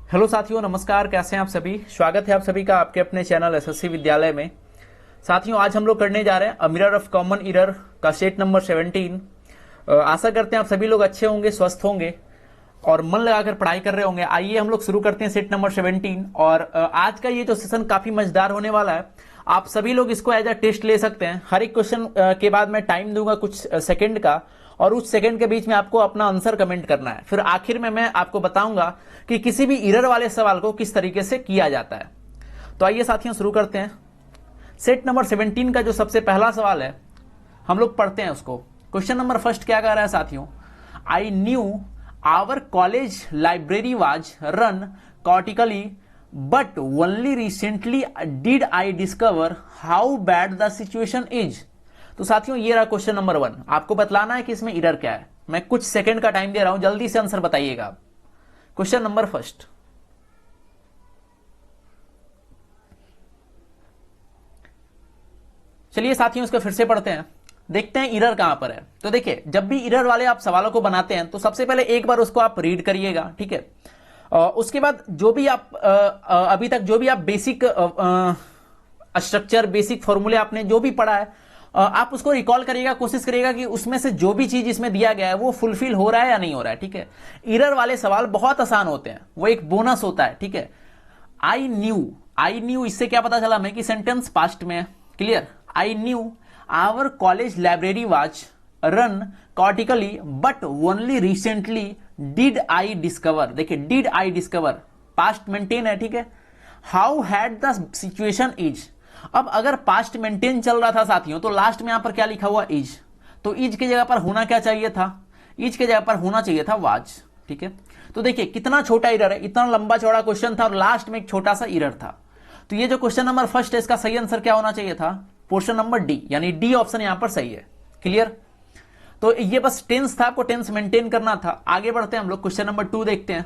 Hello साथियों, नमस्कार। कैसे हैं आप सभी? स्वागत है आप सभी का आपके अपने चैनल एसएससी विद्यालय में। साथियों, आज हम लोग करने जा रहे हैं a mirror of common error का सेट नंबर 17। आशा करते हैं आप सभी लोग अच्छे होंगे, स्वस्थ होंगे और मन लगाकर पढ़ाई कर रहे होंगे। आइए हम लोग शुरू करते हैं सेट नंबर 17। और आज का ये जो सेशन काफी मजेदार होने वाला है। आप सभी लोग इसको एज अ टेस्ट ले सकते हैं। हर एक क्वेश्चन के बाद मैं टाइम दूंगा कुछ सेकंड का, और उस सेकंड के बीच में आपको अपना आंसर कमेंट करना है। फिर आखिर में मैं आपको बताऊंगा कि किसी भी एरर वाले सवाल को किस तरीके से किया जाता है। तो आइए साथियों शुरू करते हैं। सेट नंबर 17 का जो सबसे पहला सवाल है, हम लोग पढ़ते हैं उसको। क्वेश्चन नंबर फर्स्ट क्या कह रहा है साथियों? I knew our college library was run chaotically but only recently did I discover how bad the situation is. तो साथियों, ये रहा क्वेश्चन नंबर 1। आपको बतलाना है कि इसमें एरर क्या है। मैं कुछ सेकंड का टाइम दे रहा हूं, जल्दी से आंसर बताइएगा। क्वेश्चन नंबर फर्स्ट, चलिए साथियों इसको फिर से पढ़ते हैं, देखते हैं एरर कहां पर है। तो देखिए, जब भी एरर वाले आप सवालों को बनाते हैं तो सबसे पहले एक बार उसको आप रीड करिएगा, ठीक है। उसके बाद जो भी आप अभी तक जो भी आप बेसिक स्ट्रक्चर, बेसिक फॉर्मूले आपने जो भी पढ़ा है, आप उसको रिकॉल करिएगा। कोशिश करिएगा कि उसमें से जो भी चीज इसमें दिया गया है वो फुलफिल हो रहा है या नहीं हो रहा है, ठीक है। एरर वाले सवाल बहुत आसान होते हैं, वो एक बोनस होता है, ठीक है। आई न्यू, इससे क्या पता चला हमें कि सेंटेंस पास्ट में है। Clear? I knew our college library was run chaotically but only recently did I discover. देखिए, did I discover past maintain है, ठीक है। How had the situation is. अब अगर पास्ट मेंटेन चल रहा था साथियों, तो लास्ट में यहां पर क्या लिखा हुआ? इज। तो इज की जगह पर होना क्या चाहिए था? इज की जगह पर होना चाहिए था वाज, ठीक है। तो देखिए कितना छोटा एरर है, इतना लंबा चौड़ा क्वेश्चन था और लास्ट में एक छोटा सा एरर था। तो ये जो क्वेश्चन नंबर फर्स्ट है, इसका सही आंसर क्या होना चाहिए था? पोर्शन नंबर डी, यानी डी ऑप्शन यहां पर सही है। क्लियर? तो ये बस टेंस था, आपको टेंस मेंटेन करना था। आगे बढ़ते हैं हम लोग, क्वेश्चन नंबर 2 देखते हैं।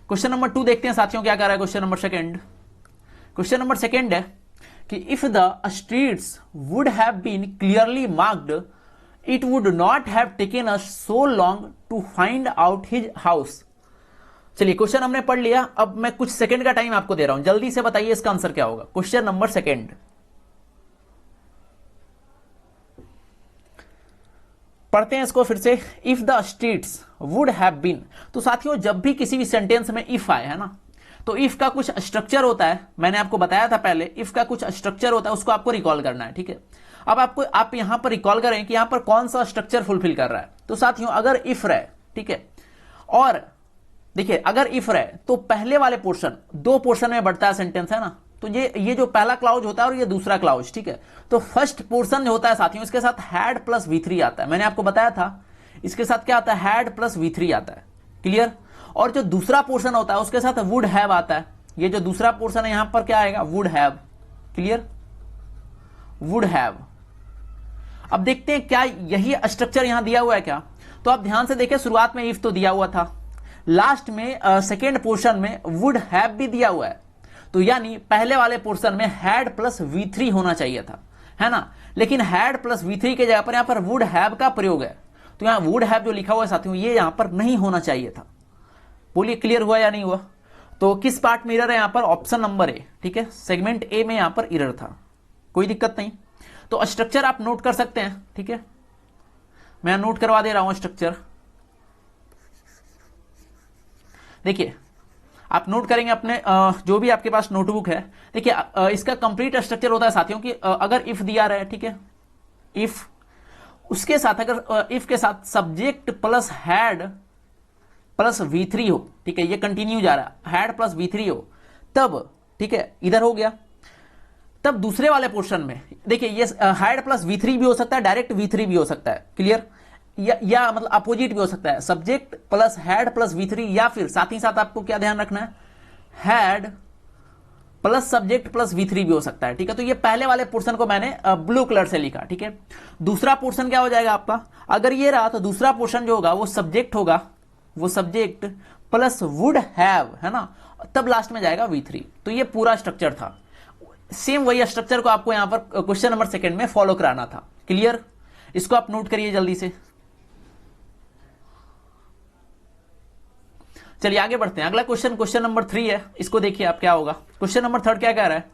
क्वेश्चन नंबर 2 देखते हैं साथियों क्या कह रहा है question number second. Question number second है कि if the streets would have been clearly marked it would not have taken us so long to find out his house. चलिए, क्वेश्चन हमने पढ़ लिया। अब मैं कुछ सेकंड का टाइम आपको दे रहा हूं, जल्दी से बताइए इसका आंसर क्या होगा। क्वेश्चन नंबर सेकंड, पढ़ते हैं इसको फिर से। If the streets would have been, तो साथियों जब भी किसी भी सेंटेंस में इफ आए, है ना, तो इफ का कुछ स्ट्रक्चर होता है। मैंने आपको बताया था पहले, इफ का कुछ स्ट्रक्चर होता है, उसको आपको रिकॉल करना है, ठीक है। अब आप यहां पर रिकॉल करें कि यहां पर कौन सा स्ट्रक्चर फुलफिल कर रहा है। तो साथियों अगर इफ रहे, ठीक है, और देखिए अगर इफ रहे तो पहले वाले पोर्शन, दो पोर्शन में बढ़ता है सेंटेंस, है ना। तो ये जो पहला क्लाउज होता है और ये दूसरा क्लाउज, ठीक है। तो फर्स्ट पोर्शन जो होता है साथियों, इसके साथ हैड प्लस V3 आता है। मैंने आपको बताया था इसके साथ क्या आता है? हैड प्लस V3 आता है। क्लियर? और जो दूसरा पोर्शन होता है उसके साथ वुड हैव आता है। ये जो दूसरा पोर्शन है यहां पर क्या आएगा? Would have. Clear? Would have. अब देखते हैं क्या यही स्ट्रक्चर यहां दिया हुआ है क्या। तो आप ध्यान से देखिए, शुरुआत में इफ तो दिया हुआ था, लास्ट में सेकेंड पोर्शन में वुड हैव भी दिया हुआ है। तो यानी पहले वाले पोर्शन में हैड प्लस V3 होना चाहिए था, है ना। लेकिन हैड प्लस V3 के जगह पर यहां पर वुड हैव का प्रयोग है। तो यहां वुड हैव जो लिखा हुआ है साथियों, ये यहां पर नहीं होना चाहिए था। बोलिए क्लियर हुआ या नहीं हुआ? तो किस पार्ट में एरर है यहां पर? ऑप्शन नंबर ए, ठीक है। सेगमेंट ए में यहां पर एरर था, कोई दिक्कत नहीं। तो स्ट्रक्चर आप नोट कर सकते हैं, ठीक है। मैं नोट करवा दे रहा हूं स्ट्रक्चर। देखिए आप नोट करेंगे अपने जो भी आपके पास नोटबुक है। देखिए इसका कंप्लीट स्ट्रक्चर होता है साथियों कि अगर इफ दिया रहा है, ठीक है, इफ, उसके साथ अगर इफ के साथ subject plus had plus V3 हो, ठीक है, ये कंटिन्यू जा रहा है, हैड प्लस V3 हो तब, ठीक है, इधर हो गया। तब दूसरे वाले पोर्शन में देखिए ये हैड प्लस V3 भी हो सकता है, डायरेक्ट V3 भी हो सकता है। क्लियर? या मतलब अपोजिट भी हो सकता है, subject plus had plus V3, या फिर साथ ही साथ आपको क्या ध्यान रखना है? Had plus subject plus V3 भी हो सकता है, ठीक है। तो ये पहले वाले पोर्शन को मैंने ब्लू कलर से लिखा, ठीक है। दूसरा पोर्शन क्या हो जाएगा आपका? अगर ये रहा तो दूसरा पोर्शन जो होगा वो सब्जेक्ट होगा, वो सब्जेक्ट प्लस वुड हैव, है ना, तब लास्ट में जाएगा V3। तो ये पूरा स्ट्रक्चर था। सेम वही स्ट्रक्चर को आपको यहां पर क्वेश्चन नंबर सेकंड में फॉलो कराना था। क्लियर? इसको आप नोट करिए जल्दी से। चलिए आगे बढ़ते हैं। अगला क्वेश्चन, क्वेश्चन नंबर 3 है, इसको देखिए आप क्या होगा। क्वेश्चन नंबर 3 क्या कह रहा है?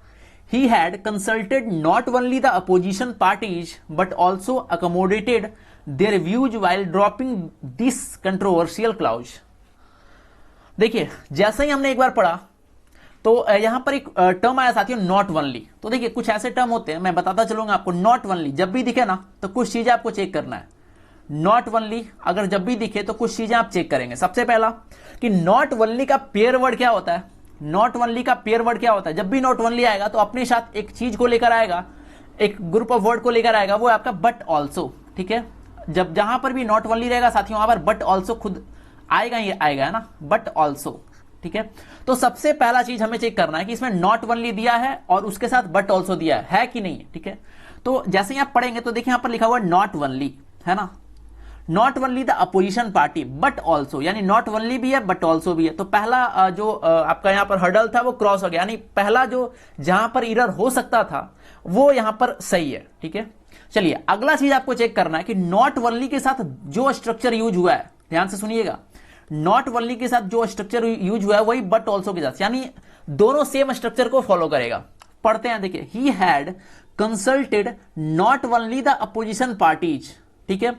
He had consulted not only the opposition parties but also accommodated their views while dropping this controversial clause. देखिए जैसे ही हमने एक बार पढ़ा तो यहां पर एक टर्म आया साथियों, नॉट ओनली। तो देखिए कुछ ऐसे टर्म होते हैं, मैं बताता चलूंगा आपको। नॉट ओनली जब भी दिखे ना तो कुछ चीजें आपको चेक करना है। नॉट ओनली अगर जब भी दिखे तो कुछ चीजें आप चेक करेंगे। सबसे पहला कि नॉट ओनली का पेयर वर्ड क्या होता है। नॉट ओनली का पेयर वर्ड क्या होता है? जब भी नॉट ओनली आएगा तो अपने साथ एक चीज को लेकर आएगा, एक ग्रुप ऑफ वर्ड को लेकर आएगा, वो है आपका बट ऑल्सो। ठीक है, जब जहां पर भी नॉट ओनली रहेगा साथियों, वहां पर बट ऑल्सो खुद आएगा, ही आएगा, है ना, बट ऑल्सो। ठीक है, तो सबसे पहला चीज हमें चेक करना है कि इसमें नॉट ओनली दिया है और उसके साथ बट ऑल्सो दिया है कि नहीं। ठीक है, तो जैसे ही आप पढ़ेंगे तो देखिए यहां पर लिखा हुआ नॉट ओनली, है ना, not only the opposition party but also, यानी नॉट ओनली भी है बट ऑल्सो भी है। तो पहला जो आपका यहां पर हर्डल था वो क्रॉस हो गया, यानी पहला जो जहां पर एरर हो सकता था वो यहां पर सही है। ठीक है, चलिए अगला चीज आपको चेक करना है कि नॉट ओनली के साथ जो स्ट्रक्चर यूज हुआ है, ध्यान से सुनिएगा, नॉट ओनली के साथ जो स्ट्रक्चर यूज हुआ है वही बट ऑल्सो के साथ, यानी दोनों सेम स्ट्रक्चर को फॉलो करेगा। पढ़ते हैं, देखिए ही had consulted not only the opposition parties. ठीक है,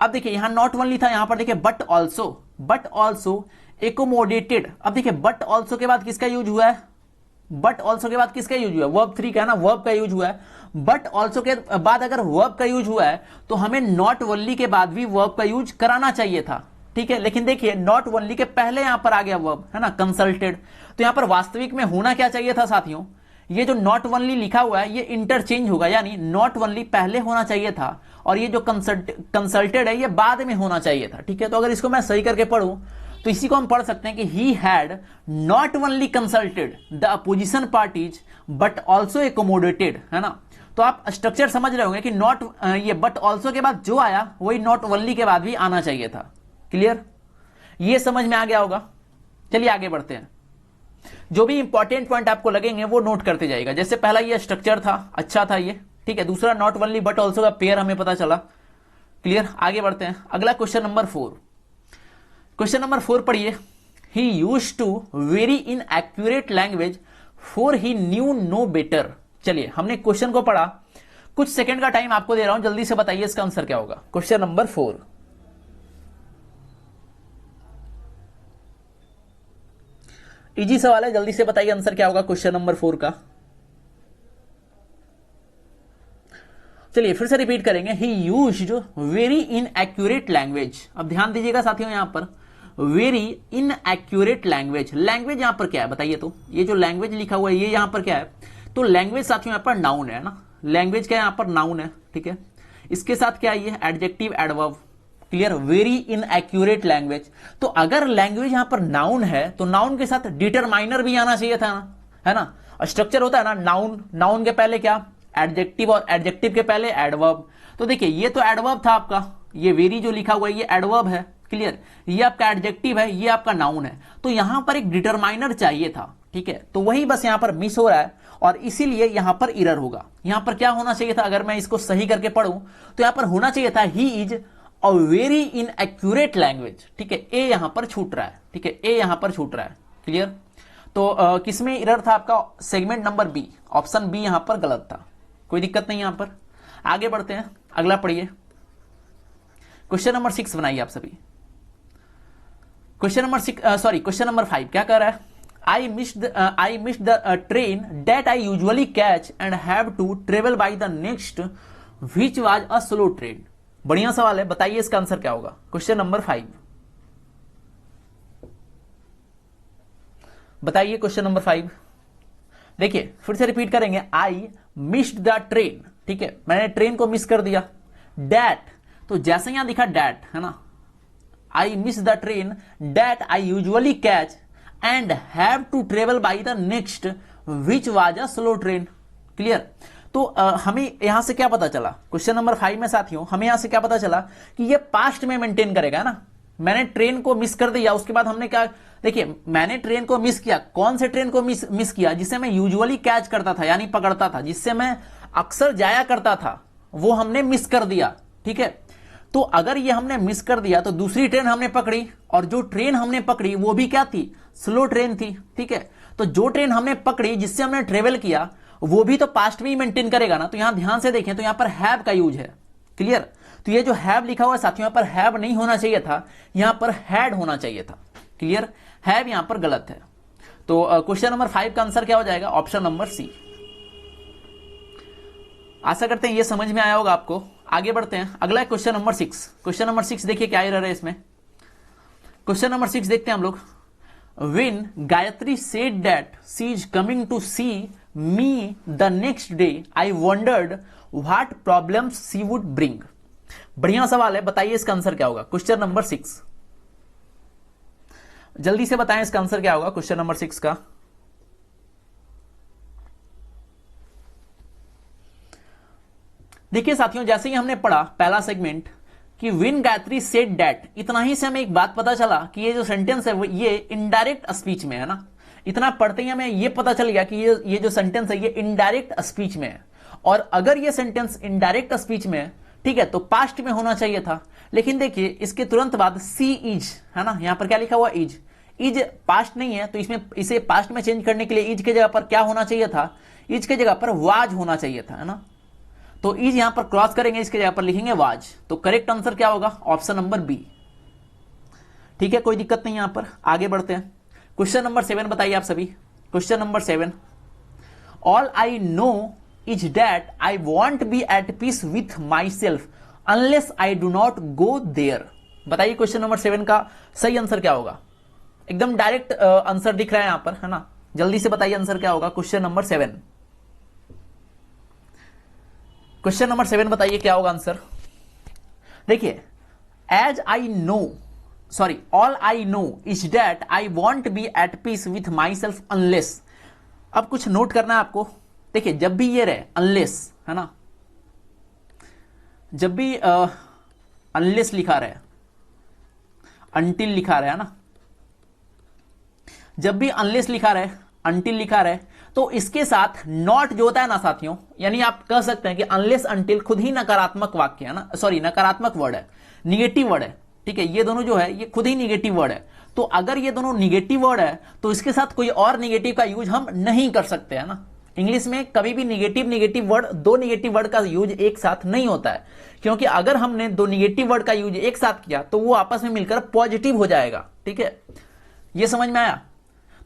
अब देखिए यहां नॉट ओनली था, यहां पर देखिए बट ऑल्सो एकोमोडेटेड। अब देखिए बट ऑल्सो के बाद किसका यूज हुआ है? बट ऑल्सो के बाद किसका यूज हुआ है? वर्ब 3 का, है ना, वर्ब का यूज हुआ है। बट ऑल्सो के बाद अगर वर्ब का यूज हुआ है तो हमें नॉट ओनली के बाद भी वर्ब का यूज कराना चाहिए था। ठीक है, लेकिन देखिए नॉट ओनली के पहले यहां पर आ गया वर्ब, है ना, कंसल्टेड। तो यहां पर वास्तविक में होना क्या चाहिए था साथियों? ये जो नॉट ओनली लिखा हुआ है ये इंटरचेंज होगा, यानी नॉट ओनली पहले होना चाहिए था और ये जो कंसल्टेड है ये बाद में होना चाहिए था। ठीक है, तो अगर इसको मैं सही करके पढ़ूं तो इसी को हम पढ़ सकते हैं कि he had not only consulted the opposition parties but also accommodated, है ना। तो आप स्ट्रक्चर समझ रहे होंगे कि नॉट ये बट ऑल्सो के बाद जो आया वही नॉट ओनली के बाद भी आना चाहिए था। क्लियर, ये समझ में आ गया होगा। चलिए आगे बढ़ते हैं। जो भी इंपॉर्टेंट पॉइंट आपको लगेंगे वो नोट करते जाएगा। जैसे पहला ये स्ट्रक्चर था, अच्छा था ये। ठीक है, दूसरा नॉट ओनली बट ऑल्सो का पेयर हमें पता चला। क्लियर, आगे बढ़ते हैं। अगला क्वेश्चन नंबर 4। क्वेश्चन नंबर 4 पढ़िए। He used to very inaccurate language for he knew no better. चलिए हमने क्वेश्चन को पढ़ा, कुछ सेकंड का टाइम आपको दे रहा हूं, जल्दी से बताइए इसका आंसर क्या होगा। क्वेश्चन नंबर 4, इजी सवाल है, जल्दी से बताइए आंसर क्या होगा क्वेश्चन नंबर 4 का। चलिए फिर से रिपीट करेंगे। ही used very inaccurate language. अब ध्यान दीजिएगा साथियों, यहां पर very inaccurate language, language यहां पर क्या है बताइए। तो ये जो लैंग्वेज लिखा हुआ है ये यहां पर क्या है? तो लैंग्वेज साथियों यहां पर नाउन है ना, लैंग्वेज क्या है यहां पर? नाउन है। ठीक है, इसके साथ क्या है? ये adjective adverb. Clear, very inaccurate language. तो अगर लैंग्वेज यहां पर नाउन है तो नाउन के साथ डिटरमाइनर भी आना चाहिए था ना, है ना। स्ट्रक्चर होता है ना, नाउन, नाउन के पहले क्या? एडजेक्टिव, और एडजेक्टिव के पहले एडवर्ब। तो देखिए ये तो एडवर्ब था आपका, ये वेरी जो लिखा हुआ है ये एडवर्ब है। क्लियर, ये आपका एडजेक्टिव है, ये आपका नाउन है। तो यहां पर एक डिटरमाइनर चाहिए था। ठीक है, तो वही बस यहां पर मिस हो रहा है और इसीलिए यहां पर एरर होगा। यहां पर क्या होना चाहिए था? अगर मैं इसको सही करके पढ़ूं तो यहां पर होना चाहिए था he is a very inaccurate language. ठीक है, ए यहां पर छूट रहा है। ठीक है, ए यहां पर छूट रहा है। क्लियर, तो किसमें एरर था आपका? Segment number B, option B यहां पर गलत था। कोई दिक्कत नहीं यहां पर। आगे बढ़ते हैं, अगला पढ़िए। क्वेश्चन नंबर 6 बनाइए आप सभी। Question number 6, sorry question number 5 क्या कह रहा है? I missed the train that I usually catch and have to travel by the next which was a slow train. बढ़िया सवाल है, बताइए इसका आंसर क्या होगा। क्वेश्चन नंबर 5 बताइए। क्वेश्चन नंबर 5 देखिए फिर से रिपीट करेंगे। आई मिस्ड द ट्रेन। ठीक है, मैंने ट्रेन को मिस कर दिया। डैट, तो जैसे यहां दिखा डैट, है ना, I miss the train that I usually catch and have to travel by the next which was a slow train. Clear, तो हमें यहां से क्या पता चला? क्वेश्चन नंबर 5 में साथियों हमें यहां से क्या पता चला कि ये पास्ट में मेंटेन करेगा, है ना। मैंने ट्रेन को मिस कर दिया, उसके बाद हमने क्या, देखिए मैंने ट्रेन को मिस किया। कौन से ट्रेन को मिस किया? जिसे मैं यूजुअली कैच करता था, यानी पकड़ता था, जिससे मैं अक्सर जाया करता था, वो हमने मिस कर दिया। ठीक है, तो अगर ये हमने मिस कर दिया तो दूसरी ट्रेन हमने पकड़ी, और जो ट्रेन हमने पकड़ी वो भी क्या थी, स्लो ट्रेन थी, ठीक है। तो जो ट्रेन हमने पकड़ी जिससे हमने ट्रेवल किया वो भी तो पास्ट में ही मेंटेन करेगा ना। तो यहां ध्यान से देखें तो यहां पर हैव का यूज है, क्लियर। तो ये जो हैव लिखा हुआ है साथियों, यहां पर हैव नहीं होना चाहिए था, यहां पर हैड होना चाहिए था, क्लियर। हैव यहां पर गलत है। तो क्वेश्चन नंबर 5 का आंसर क्या हो जाएगा, ऑप्शन नंबर सी। आशा करते हैं ये समझ में आया होगा आपको। आगे बढ़ते हैं, अगला है क्वेश्चन नंबर 6। क्वेश्चन नंबर 6 देखिए क्या एरर है इसमें। क्वेश्चन नंबर 6 देखते हैं हम लोग। When Gayatri said that she is coming to see me the next day, I wondered what problems she would bring. बढ़िया सवाल है, बताइए इसका आंसर क्या होगा। क्वेश्चन नंबर 6, जल्दी से बताएं इसका आंसर क्या होगा क्वेश्चन नंबर 6 का। देखिए साथियों, जैसे ही हमने पढ़ा पहला सेगमेंट कि विन गायत्री सेड दैट, इतना ही से हमें एक बात पता चला कि ये जो सेंटेंस है वो ये इनडायरेक्ट स्पीच में है ना। इतना पढ़ते ही हमें ये पता चल गया कि ये जो सेंटेंस है ये इनडायरेक्ट स्पीच में है। और अगर ये सेंटेंस इनडायरेक्ट स्पीच में है, ठीक है, तो पास्ट में होना चाहिए था। लेकिन देखिए इसके तुरंत बाद सी इज है ना, यहां पर क्या लिखा हुआ, इज। इज पास्ट नहीं है, तो इसमें इसे पास्ट में चेंज करने के लिए इज के जगह पर क्या होना चाहिए था, इज के जगह पर वाज होना चाहिए था, है ना। तो इज यहां पर क्रॉस करेंगे, इसके जगह पर लिखेंगे वाज। तो करेक्ट आंसर क्या होगा, ऑप्शन नंबर बी, ठीक है, कोई दिक्कत नहीं। यहां पर आगे बढ़ते हैं। क्वेश्चन नंबर 7 बताइए आप सभी। Question number 7, all I know is that I won't be at peace with myself unless I do not go there. बताइए क्वेश्चन नंबर 7 का सही आंसर क्या होगा। एकदम डायरेक्ट आंसर दिख रहा है यहां पर, है ना। जल्दी से बताइए आंसर क्या होगा क्वेश्चन नंबर 7। क्वेश्चन नंबर 7 बताइए क्या होगा आंसर। देखिए, as I know, sorry, all I know is that I won't be at peace with myself unless. अब कुछ नोट करना है आपको। देखिए जब भी ये रहे अनलेस, है ना, जब भी अनलेस लिखा रहे, अनटिल लिखा रहे, है ना, जब भी अनलेस लिखा रहे, अनटिल लिखा रहे, तो इसके साथ नॉट जो होता है ना साथियों, यानी आप कह सकते हैं कि अनलेस अनटिल खुद ही नकारात्मक वाक्य है ना, सॉरी नकारात्मक वर्ड है, निगेटिव वर्ड है, ठीक है। ये दोनों जो है ये खुद ही निगेटिव वर्ड है। तो अगर ये दोनों निगेटिव वर्ड है तो इसके साथ कोई और निगेटिव का यूज हम नहीं कर सकते, है ना। इंग्लिश में कभी भी निगेटिव वर्ड, दो निगेटिव वर्ड का यूज एक साथ नहीं होता है, क्योंकि अगर हमने दो निगेटिव वर्ड का यूज एक साथ किया तो वो आपस में मिलकर पॉजिटिव हो जाएगा, ठीक है। ये समझ में आया।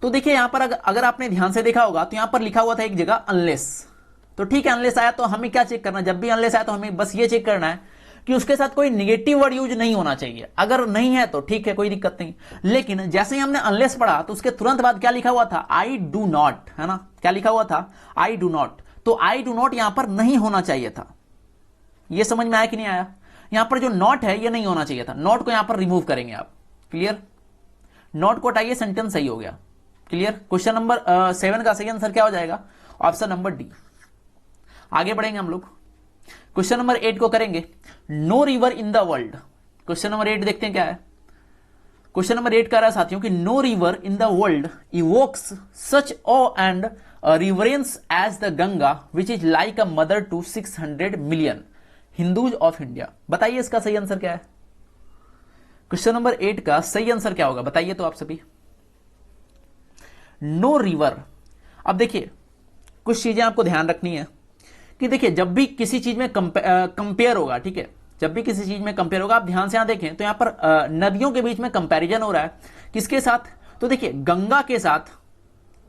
तो देखिए यहां पर अगर आपने ध्यान से देखा होगा तो यहां पर लिखा हुआ था एक जगह अनलेस। तो ठीक है, अनलेस आया तो हमें क्या चेक करना है, जब भी अनलेस आया तो हमें बस ये चेक करना है कि उसके साथ कोई निगेटिव वर्ड यूज नहीं होना चाहिए। अगर नहीं है तो ठीक है, कोई दिक्कत नहीं। लेकिन जैसे ही हमने अनलेस पढ़ा तो उसके तुरंत बाद क्या लिखा हुआ था, आई डू नॉट, है ना। क्या लिखा हुआ था, आई डू नॉट। तो आई डू नॉट यहां पर नहीं होना चाहिए था। यह समझ में आया कि नहीं आया। यहां पर जो नॉट है यह नहीं होना चाहिए था। नॉट को यहां पर रिमूव करेंगे आप, क्लियर। नॉट को हटाइए, सेंटेंस सही हो गया, क्लियर। क्वेश्चन नंबर 7 का सही आंसर क्या हो जाएगा, ऑप्शन नंबर डी। आगे बढ़ेंगे हम लोग। क्वेश्चन नंबर 8 को करेंगे, no river in the world. Question number 8 देखते हैं क्या है। क्वेश्चन नंबर 8 कह रहा है साथियों कि no river in the world evokes such awe and reverence as the Ganga which is like a mother to 600 million Hindus of India. बताइए इसका सही आंसर क्या है। क्वेश्चन नंबर 8 का सही आंसर क्या होगा, बताइए तो आप सभी। No river. अब देखिए कुछ चीजें आपको ध्यान रखनी है कि देखिए जब भी किसी चीज में कंपेयर होगा, ठीक है, जब भी किसी चीज में कंपेयर होगा, आप ध्यान से यहां देखें तो यहां पर नदियों के बीच में कंपैरिजन हो रहा है, किसके साथ, तो देखिए गंगा के साथ।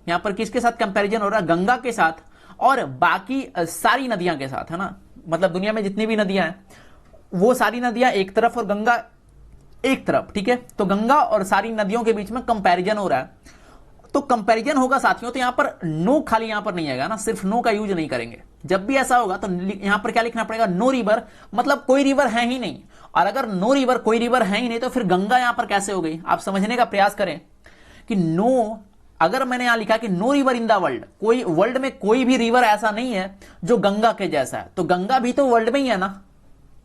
यहां पर किसके साथ कंपैरिजन हो रहा है, गंगा के साथ और बाकी सारी नदियां के साथ, है ना। मतलब दुनिया में जितनी भी नदियां हैं वो सारी नदियां एक तरफ और गंगा एक तरफ, ठीक है। तो गंगा और सारी नदियों के बीच में कंपैरिजन हो रहा है। तो कंपैरिजन होगा साथियों, तो यहां पर नो खाली यहां पर नहीं आएगा ना, सिर्फ नो का यूज नहीं करेंगे। जब भी ऐसा होगा तो यहां पर क्या लिखना पड़ेगा, नो रिवर, मतलब कोई रिवर है ही नहीं। और अगर नो रिवर, कोई रिवर है ही नहीं, तो फिर गंगा यहां पर कैसे हो गई। आप समझने का प्रयास करें कि नो, अगर मैंने यहां लिखा कि no river in the world, कोई वर्ल्ड में कोई भी रिवर ऐसा नहीं है जो गंगा के जैसा है, तो गंगा भी तो वर्ल्ड में ही है ना।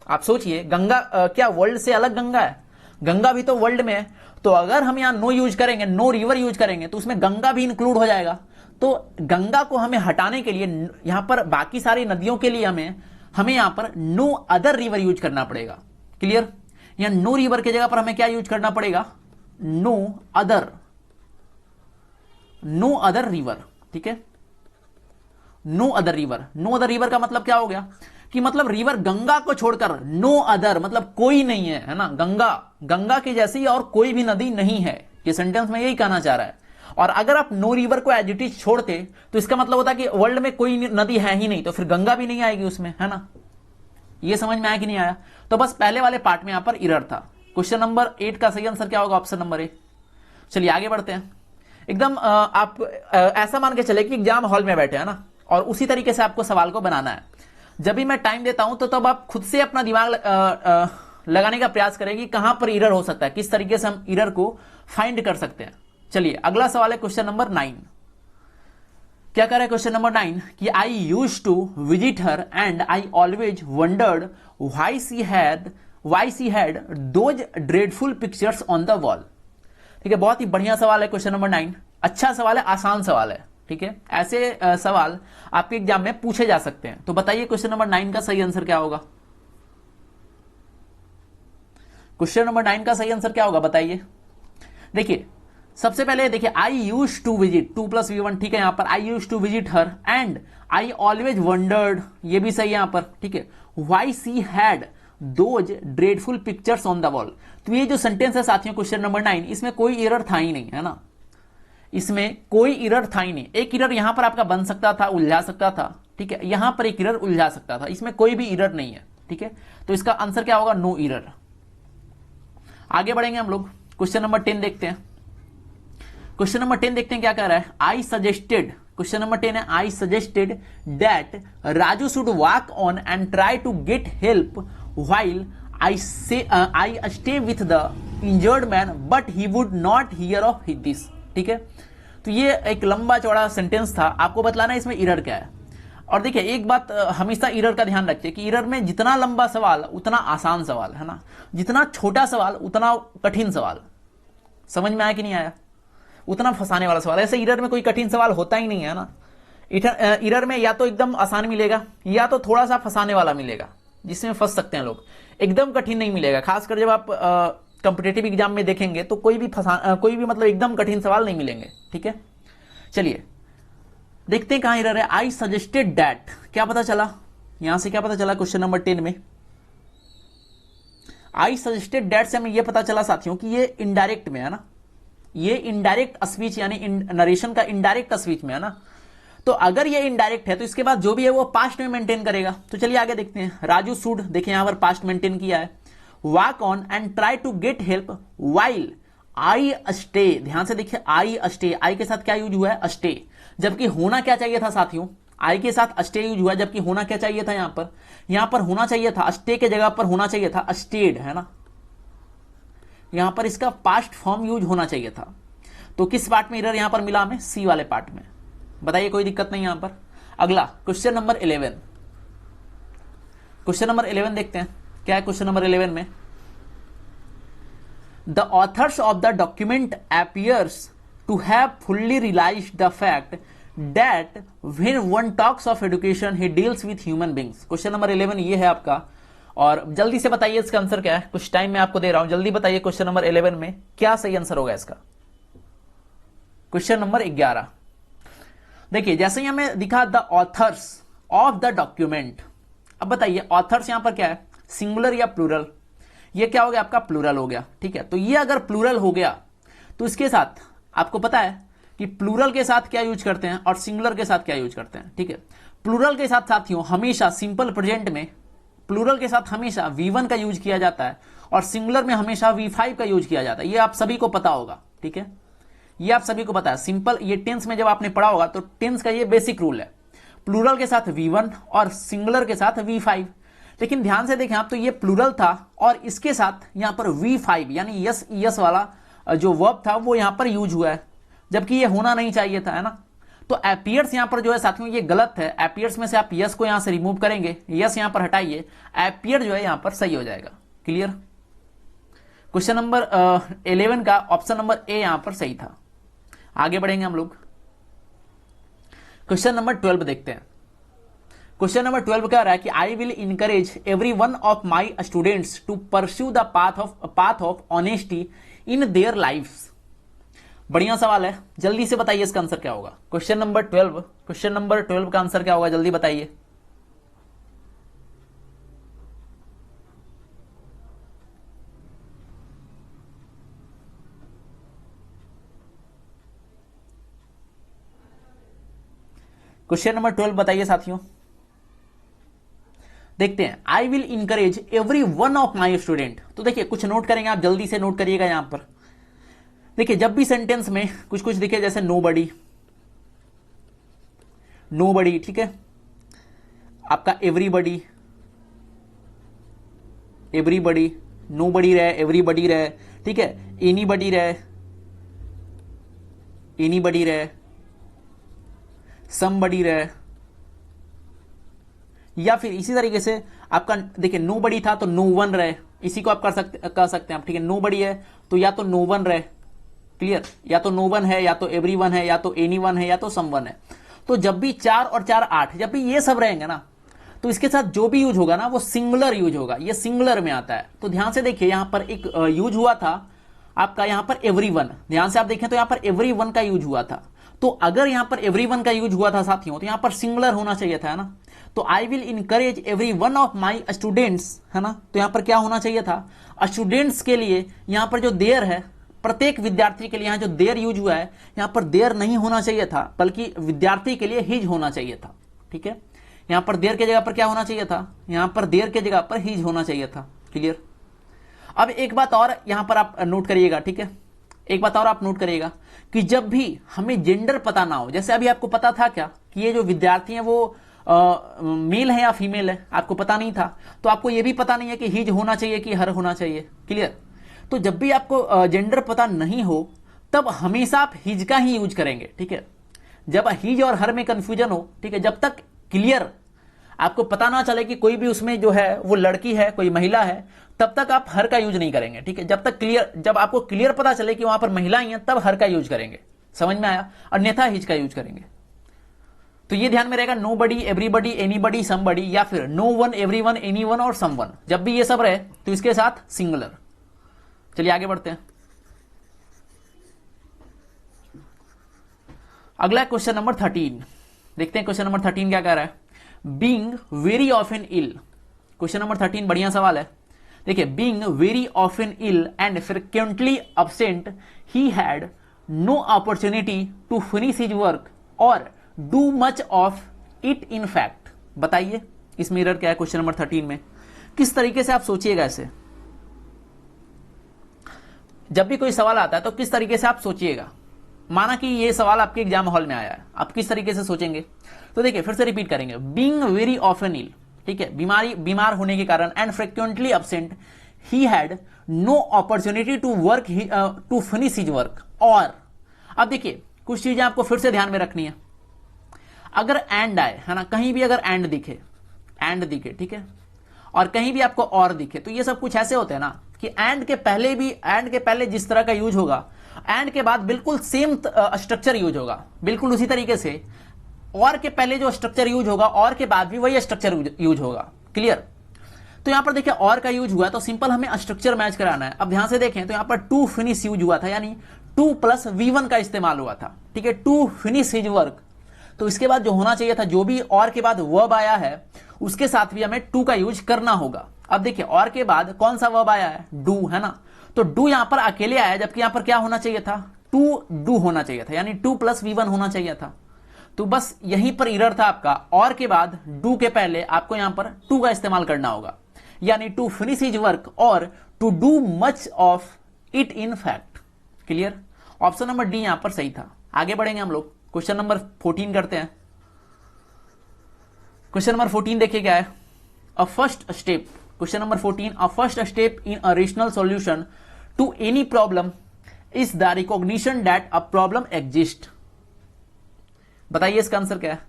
आप सोचिए, गंगा क्या वर्ल्ड से अलग गंगा है, गंगा भी तो वर्ल्ड में है। तो अगर हम यहां नो यूज करेंगे, नो रिवर यूज करेंगे, तो उसमें गंगा भी इंक्लूड हो जाएगा। तो गंगा को हमें हटाने के लिए यहां पर बाकी सारी नदियों के लिए हमें यहां पर नो अदर रिवर यूज करना पड़ेगा, क्लियर। यहां नो रिवर की जगह पर हमें क्या यूज करना पड़ेगा, नो अदर रिवर, ठीक है। No other river, no other river का मतलब क्या हो गया कि मतलब रिवर गंगा को छोड़कर नो अदर मतलब कोई नहीं है ना, गंगा की जैसी और कोई भी नदी नहीं है। ये सेंटेंस में यही कहना चाह रहा है। और अगर आप नो रिवर को एज इट इज छोड़ते तो इसका मतलब होता कि वर्ल्ड में कोई नदी है ही नहीं, तो फिर गंगा भी नहीं आएगी उसमें, है ना। ये समझ में आया कि नहीं आया। तो बस पहले वाले पार्ट में यहां पर एरर था। क्वेश्चन नंबर 8 का सही आंसर क्या होगा, ऑप्शन नंबर ए। चलिए आगे बढ़ते हैं। एकदम आप ऐसा मान के चले कि एग्जाम हॉल में बैठे हैं ना, और उसी तरीके से आपको सवाल को बनाना है। जब भी मैं टाइम देता हूं तो तब आप खुद से अपना दिमाग लगाने का प्रयास करें कि कहां पर एरर हो सकता है, किस तरीके से हम एरर को फाइंड कर सकते हैं। चलिए अगला सवाल है क्वेश्चन नंबर 9। क्या कह रहा है क्वेश्चन नंबर 9 कि I use to visit her and I always wondered why she had those dreadful pictures on the wall. ठीक है, बहुत ही बढ़िया सवाल है क्वेश्चन नंबर 9। अच्छा सवाल है, आसान सवाल है, ठीक है। ऐसे सवाल आपके एग्जाम में पूछे जा सकते हैं। तो बताइए क्वेश्चन नंबर 9 का सही आंसर क्या होगा। क्वेश्चन नंबर 9 का सही आंसर क्या होगा बताइए। देखिए सबसे पहले देखिए आई यूज टू विजिट, 2 + V1, ठीक है। यहां पर I use to visit her and I always wondered, ये भी सही है यहां पर, ठीक है। Why she had those dreadful pictures on the wall. तो ये जो सेंटेंस है साथियों क्वेश्चन नंबर 9, इसमें कोई एरर था ही नहीं, है ना। इसमें कोई एरर था ही नहीं। एक एरर यहां पर आपका बन सकता था, उलझा सकता था, ठीक है। यहां पर एक एरर उलझा सकता था, इसमें कोई भी एरर नहीं है, ठीक है। तो इसका आंसर क्या होगा, नो एरर। आगे बढ़ेंगे हम लोग, क्वेश्चन नंबर 10 देखते हैं। क्वेश्चन नंबर 10 देखते हैं क्या कह रहा है। आई सजेस्टेड, क्वेश्चन नंबर 10 है, I suggested that Raju should walk on and try to get help while I stay with the injured man but he would not hear of this, ठीक है। तो ये एक लंबा चौड़ा सेंटेंस था, आपको बतलाना इसमें एरर क्या है। और देखिए एक बात हमेशा एरर का ध्यान रखिए कि एरर में जितना लंबा सवाल उतना आसान सवाल, है ना, जितना छोटा सवाल उतना कठिन सवाल। समझ में आया कि नहीं आया, उतना फंसाने वाला सवाल। ऐसे एरर में कोई कठिन सवाल होता ही नहीं है ना। एरर में या तो एकदम आसान मिलेगा या तो थोड़ा सा फंसाने वाला मिलेगा जिसमें फंस सकते हैं लोग। एकदम कठिन नहीं मिलेगा, खासकर जब आप कॉम्पिटेटिव एग्जाम में देखेंगे तो कोई भी मतलब एकदम कठिन सवाल नहीं मिलेंगे, ठीक है। चलिए देखते हैं कहां एरर है। आई सजेस्टेड दैट, क्या पता चला यहां से, क्या पता चला क्वेश्चन नंबर 10 में। आई सजेस्टेड दैट से हमें यह पता चला साथियों कि ये इनडायरेक्ट में है ना, ये इनडायरेक्ट स्पीच यानी नरेशन का इनडायरेक्ट स्पीच में है ना। तो अगर ये इनडायरेक्ट है तो इसके बाद जो भी है वो पास्ट में मेंटेन करेगा। तो चलिए आगे देखते हैं। राजू शुड, देखिए यहां पर पास्ट मेंटेन किया है। Walk on and try to get help while I stay, ध्यान से देखिए आई स्टे, आई के साथ क्या यूज हुआ है, स्टे, जबकि होना क्या चाहिए था साथियों, आई के साथ स्टे यूज हुआ, जबकि होना क्या चाहिए था यहां पर होना चाहिए था स्टे के जगह पर होना चाहिए था स्टेड, है ना। यहां पर इसका पास्ट फॉर्म यूज होना चाहिए था। तो किस पार्ट में एरर यहां पर मिला हमें, सी वाले पार्ट में। बताइए कोई दिक्कत नहीं यहां पर। अगला क्वेश्चन नंबर 11, क्वेश्चन नंबर 11 देखते हैं क्या है क्वेश्चन नंबर 11 में। The author's of the document appears to have fully realized the fact that when one talks of education he deals with human beings। Question number 11 ये है आपका, और जल्दी से बताइए इसका आंसर क्या है। कुछ टाइम मैं आपको दे रहा हूं, जल्दी बताइए क्वेश्चन नंबर 11 में क्या सही आंसर होगा इसका। क्वेश्चन नंबर 11 देखिए, जैसे ही हमें दिखा the author's of the document. अब बताइए ऑथर्स यहां पर क्या है, सिंगुलर या प्लूरल। ये क्या हो गया आपका, प्लूरल हो गया, ठीक है। तो ये अगर प्लूरल हो गया तो इसके साथ आपको पता है कि प्लूरल के साथ क्या यूज करते हैं और सिंगुलर के साथ क्या यूज करते हैं, ठीक है। प्लूरल के साथ साथियों हमेशा सिंपल प्रेजेंट में प्लूरल के साथ हमेशा V1 का यूज किया जाता है और सिंगुलर में हमेशा V5 का यूज किया जाता है। ये आप सभी को पता होगा, ठीक है, ये आप सभी को पता है। सिंपल ये टेंस में जब आपने पढ़ा होगा तो टेंस का ये बेसिक रूल है, प्लूरल के साथ V1 और सिंगुलर के साथ V5। लेकिन ध्यान से देखें आप, तो ये प्लूरल था और इसके साथ यहां पर V5 यानी यस वाला जो वर्ब था वो यहां पर यूज हुआ है, जबकि ये होना नहीं चाहिए था, है ना। तो अपीयर्स यहां पर जो है साथियों ये गलत है। अपीयर्स में से आप यस को यहां से रिमूव करेंगे, यस यहां पर हटाइए, अपीयर जो है यहां पर सही हो जाएगा। क्लियर। क्वेश्चन नंबर 11 का ऑप्शन नंबर ए यहां पर सही था। आगे बढ़ेंगे हम लोग, क्वेश्चन नंबर 12 देखते हैं। क्वेश्चन नंबर 12 कह रहा है कि I will encourage every one of my students to pursue the path of honesty in their lifes. बढ़िया सवाल है, जल्दी से बताइए इसका आंसर क्या होगा। क्वेश्चन नंबर 12 का आंसर क्या होगा, जल्दी बताइए। क्वेश्चन नंबर 12 बताइए साथियों। देखते हैं, I will encourage every one of my student. तो देखिए कुछ नोट करेंगे, आप जल्दी से नोट करिएगा। यहां पर देखिए जब भी सेंटेंस में कुछ कुछ दिखे, जैसे नो बडी, ठीक है, आपका एवरीबडी, नो बडी रहे, एवरीबडी रहे, ठीक है, एनीबडी रहे, समबडी रहे, या फिर इसी तरीके से आपका देखिए नो बडी था तो नो वन रहे, इसी को आप कर सकते हैं आप, ठीक है। नो बडी है तो या तो नो वन रहे, क्लियर, या तो नो वन है, या तो एवरी वन है, या तो एनी वन है, या तो सम वन है। तो जब भी 4 और 4 8, जब भी ये सब रहेंगे ना, तो इसके साथ जो भी यूज होगा ना वो सिंगुलर यूज होगा, ये सिंगुलर में आता है। तो ध्यान से देखिए, यहां पर एक यूज हुआ था आपका, यहां पर एवरी वन, ध्यान से आप देखें तो यहां पर एवरी वन का यूज हुआ था। तो अगर यहां पर एवरी वन का यूज हुआ था साथियों, तो यहां पर सिंगुलर होना चाहिए था, है ना। तो आई will encourage every one of my students, है ना, तो यहां पर क्या होना चाहिए था, स्टूडेंट्स के लिए यहां पर जो देयर है, प्रत्येक विद्यार्थी के लिए यहां जो देयर यूज हुआ है, यहां पर देयर नहीं होना चाहिए था, बल्कि विद्यार्थी के लिए हिज होना चाहिए था, ठीक है। यहां पर देयर की जगह पर क्या होना चाहिए था, यहां पर देयर की जगह पर हिज होना चाहिए था, क्लियर। अब एक बात और यहां पर आप नोट करिएगा, ठीक है, एक बात और आप नोट करिएगा कि जब भी हमें जेंडर पता ना हो, जैसे अभी आपको पता था क्या कि ये जो विद्यार्थी हैं वो मेल है या फीमेल है, आपको पता नहीं था, तो आपको ये भी पता नहीं है कि हिज होना चाहिए कि हर होना चाहिए, क्लियर। तो जब भी आपको जेंडर पता नहीं हो, तब हमेशा आप हिज का ही यूज करेंगे, ठीक है। जब हिज और हर में कंफ्यूजन हो, ठीक है, जब तक क्लियर आपको पता ना चले कि कोई भी उसमें जो है वो लड़की है, कोई महिला है, तब तक आप हर का यूज नहीं करेंगे, ठीक है। जब आपको क्लियर पता चले कि वहां पर महिलाएं हैं, तब हर का यूज करेंगे, समझ में आया, अन्यथा हिज का यूज करेंगे। तो ये ध्यान में रहेगा, nobody, everybody, anybody, somebody, या फिर no one, everyone, anyone और सम वन। जब भी ये सब रहे तो इसके साथ सिंगुलर। चलिए आगे बढ़ते हैं। अगला क्वेश्चन नंबर 13 देखते हैं। क्वेश्चन नंबर 13 क्या कह रहा है, being very often ill. Question number 13 बढ़िया सवाल है। देखिए, being very often ill and frequently absent, he had no opportunity to finish his work or do much of it in fact। बताइए इसमें एरर क्या है क्वेश्चन नंबर 13 में, किस तरीके से आप सोचिएगा इसे। जब भी कोई सवाल आता है तो किस तरीके से आप सोचिएगा। माना कि ये सवाल आपके एग्जाम हॉल में आया है, आप किस तरीके से सोचेंगे। तो देखिए फिर से रिपीट करेंगे, बीइंग वेरी ऑफन इल, ठीक है, बीमार होने के कारण, and frequently absent, he had no opportunity to work to finish his work. और अब देखिए कुछ चीजें आपको फिर से ध्यान में रखनी है। अगर एंड आए, है ना, कहीं भी अगर एंड दिखे, ठीक है, और कहीं भी आपको और दिखे, तो ये सब कुछ ऐसे होते हैं ना कि एंड के पहले जिस तरह का यूज होगा, एंड के बाद बिल्कुल सेम स्ट्रक्चर यूज होगा, बिल्कुल उसी तरीके से और के पहले जो स्ट्रक्चर यूज होगा, और के बाद भी वही स्ट्रक्चर यूज होगा, क्लियर। तो यहां पर देखिए और का यूज हुआ, तो सिंपल हमें स्ट्रक्चर मैच कराना है। अब ध्यान से देखें तो यहां पर टू फिनिश यूज हुआ था, यानी 2 + V1 का इस्तेमाल हुआ था, ठीक है, टू फिनिश हिज वर्क। तो इसके बाद जो होना चाहिए था, जो भी और के बाद वर्ब आया है उसके साथ भी हमें टू का यूज करना होगा। अब देखिए और के बाद कौन सा वर्ब आया है, डू, है ना, तो डू यहां पर अकेले आया, जबकि यहां पर क्या होना चाहिए था, टू डू होना चाहिए था, यानी 2 + V1 होना चाहिए था। तो बस यहीं पर एरर था आपका, और के बाद डू के पहले आपको यहां पर टू का इस्तेमाल करना होगा, यानी टू फिनिश हिज वर्क और to do much of it in fact, clear. Option number D यहां पर सही था। आगे बढ़ेंगे हम लोग, क्वेश्चन नंबर 14 करते हैं। क्वेश्चन नंबर 14 देखिए क्या है, a first step. Question number 14, a first step in a rational solution to any problem is the recognition that a problem exist. बताइए इसका आंसर क्या है।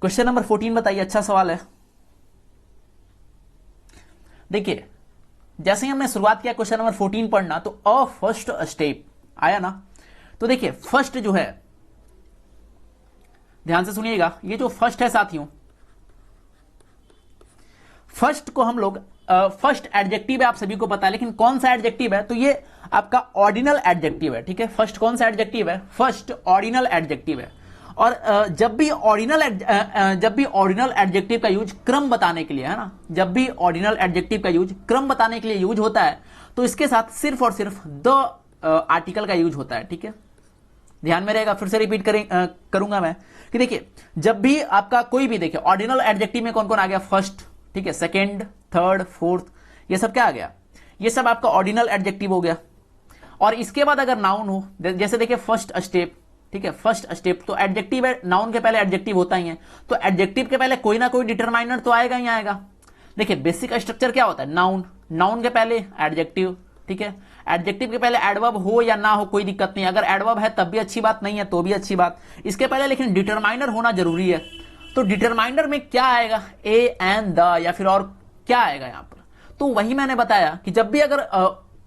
क्वेश्चन नंबर 14 बताइए, अच्छा सवाल है। देखिए जैसे ही हमने शुरुआत किया क्वेश्चन नंबर 14 पढ़ना, तो अ फर्स्ट स्टेप, आया ना। तो देखिए फर्स्ट जो है, ध्यान से सुनिएगा, ये जो फर्स्ट है साथियों, फर्स्ट को हम लोग फर्स्ट एडजेक्टिव है, आप सभी को पता है, लेकिन कौन सा एडजेक्टिव है, तो ये आपका ऑर्डिनल एडजेक्टिव है। ठीक है, फर्स्ट कौन सा एडजेक्टिव है, फर्स्ट ऑर्डिनल एडजेक्टिव है। और जब भी ऑर्डिनल एडजेक्टिव का यूज क्रम बताने के लिए है ना, जब भी ऑर्डिनल एडजेक्टिव का यूज क्रम बताने के लिए यूज होता है, तो इसके साथ सिर्फ और सिर्फ द आर्टिकल का यूज होता है। ठीक है, ध्यान में रहेगा, फिर से रिपीट करूंगा मैं कि देखिए जब भी आपका कोई भी, देखिए ऑर्डिनल एडजेक्टिव में कौन कौन आ गया, फर्स्ट, ठीक है, सेकेंड, थर्ड, फोर्थ, ये सब क्या आ गया, ये सब आपका ऑर्डिनल एडजेक्टिव हो गया। और इसके बाद अगर नाउन हो, जैसे देखिए फर्स्ट स्टेप, ठीक है, फर्स्ट स्टेप, तो एडजेक्टिव है, नाउन के पहले एडजेक्टिव होता ही है, तो एडजेक्टिव के पहले कोई ना कोई डिटरमाइनर तो आएगा ही आएगा। देखिए बेसिक स्ट्रक्चर क्या होता है, नाउन, नाउन के पहले एडजेक्टिव, ठीक है, एडजेक्टिव के पहले एडवर्ब हो या ना हो कोई दिक्कत नहीं, अगर एडवर्ब है तब भी अच्छी बात, नहीं है तो भी अच्छी बात, इसके पहले लेकिन डिटरमाइनर होना जरूरी है। तो डिटरमाइनर में क्या आएगा, ए एंड द, या फिर और क्या आएगा यहां पर, तो वही मैंने बताया कि जब भी अगर